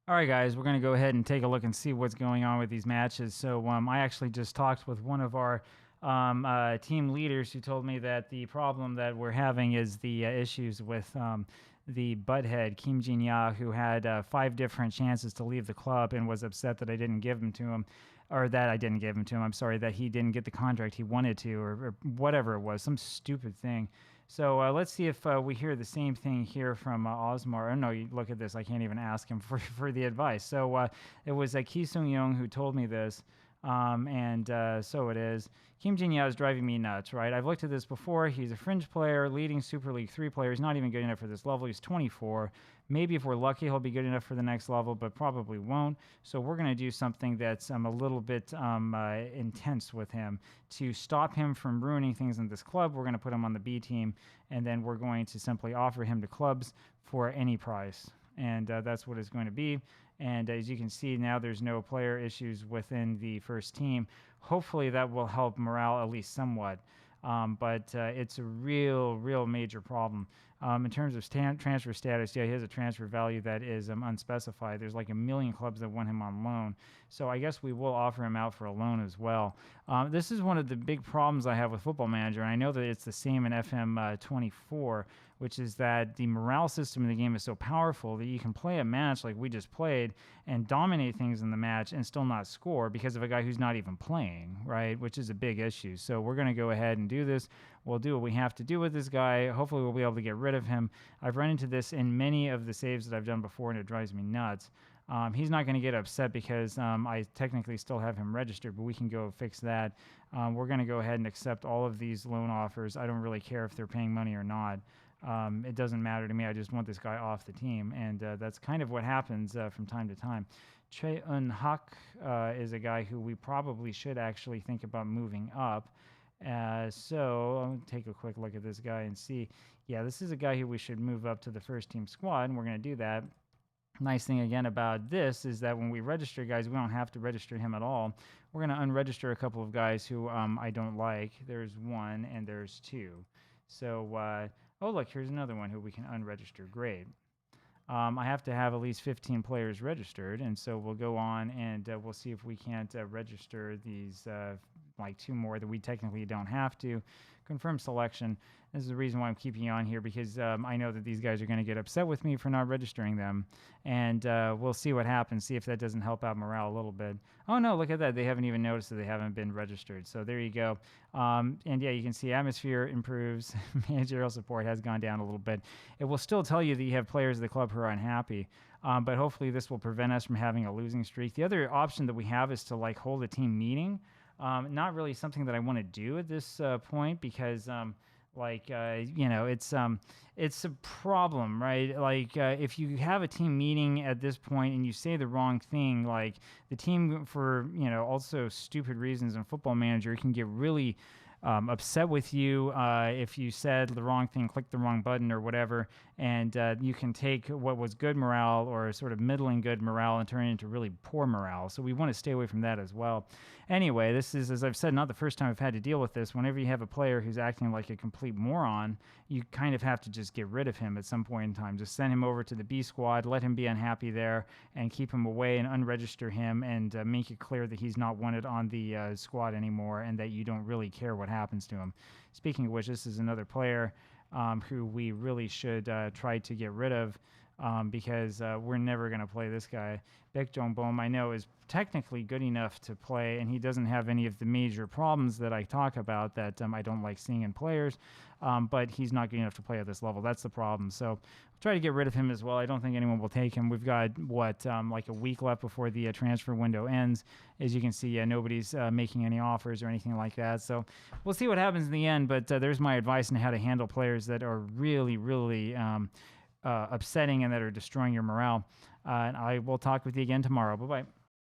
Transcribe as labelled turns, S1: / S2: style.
S1: All right, guys, we're going to go ahead and take a look and see what's going on with these matches. So I actually just talked with one of our team leaders who told me that the problem that we're having is the issues with the butthead, Kim Jin-ya, who had 5 different chances to leave the club and was upset that I didn't give them to him, or that I didn't give him to him. I'm sorry, that he didn't get the contract he wanted to, or whatever it was, some stupid thing. So let's see if we hear the same thing here from Osmar. Oh, no, you look at this. I can't even ask him for the advice. So it was Ki Sung-young who told me this. So it is. Kim Jin-ya is driving me nuts, right? I've looked at this before. He's a fringe player, leading Super League 3 player. He's not even good enough for this level. He's 24. Maybe if we're lucky, he'll be good enough for the next level, but probably won't. So we're going to do something that's a little bit intense with him. To stop him from ruining things in this club, we're going to put him on the B team, and then we're going to simply offer him to clubs for any price. And that's what it's going to be. And as you can see now, there's no player issues within the first team. Hopefully that will help morale at least somewhat. But it's a real major problem. In terms of transfer status, yeah, he has a transfer value that is unspecified. There's like 1 million clubs that want him on loan. So I guess we will offer him out for a loan as well. This is one of the big problems I have with Football Manager, and I know that it's the same in FM23, which is that the morale system in the game is so powerful that you can play a match like we just played and dominate things in the match and still not score because of a guy who's not even playing, right? Which is a big issue. So we're going to go ahead and do this. We'll do what we have to do with this guy. Hopefully we'll be able to get rid of him. I've run into this in many of the saves that I've done before, and it drives me nuts. He's not going to get upset because I technically still have him registered, but we can go fix that. We're going to go ahead and accept all of these loan offers. I don't really care if they're paying money or not. It doesn't matter to me. I just want this guy off the team, and that's kind of what happens from time to time. Choi Eun-hak is a guy who we probably should actually think about moving up. So I'll take a quick look at this guy and see. Yeah, this is a guy who we should move up to the first team squad, and we're going to do that. Nice thing again about this is that when we register guys, we don't have to register him at all. We're going to unregister a couple of guys who I don't like. There's 1 and there's 2. So, oh, look, here's another one who we can unregister. Great. I have to have at least 15 players registered, and so we'll go on and we'll see if we can't register these like 2 more that we technically don't have to. Confirm selection. This is the reason why I'm keeping you on here, because I know that these guys are going to get upset with me for not registering them, and we'll see what happens, see if that doesn't help out morale a little bit. Oh no, look at that. They haven't even noticed that they haven't been registered. So there you go. And yeah, you can see atmosphere improves. Managerial support has gone down a little bit. It will still tell you that you have players of the club who are unhappy, but hopefully this will prevent us from having a losing streak. The other option that we have is to like hold a team meeting. Not really something that I want to do at this point, because you know, it's a problem, right? Like if you have a team meeting at this point and you say the wrong thing, like the team, for, you know, also stupid reasons in Football Manager, can get really upset with you if you said the wrong thing, clicked the wrong button or whatever, and you can take what was good morale or sort of middling good morale and turn it into really poor morale. So we want to stay away from that as well. Anyway, this is, as I've said, not the first time I've had to deal with this. Whenever you have a player who's acting like a complete moron, you kind of have to just get rid of him at some point in time. Just send him over to the B squad, let him be unhappy there, and keep him away and unregister him, and make it clear that he's not wanted on the squad anymore and that you don't really care what happens to him. Speaking of which, this is another player who we really should try to get rid of, because we're never going to play this guy. Baek Jong-bom, I know, is technically good enough to play, and he doesn't have any of the major problems that I talk about that I don't like seeing in players, but he's not good enough to play at this level. That's the problem. So I'll try to get rid of him as well. I don't think anyone will take him. We've got, like a week left before the transfer window ends. As you can see, nobody's making any offers or anything like that. So we'll see what happens in the end, but there's my advice on how to handle players that are really upsetting and that are destroying your morale. And I will talk with you again tomorrow. Bye-bye.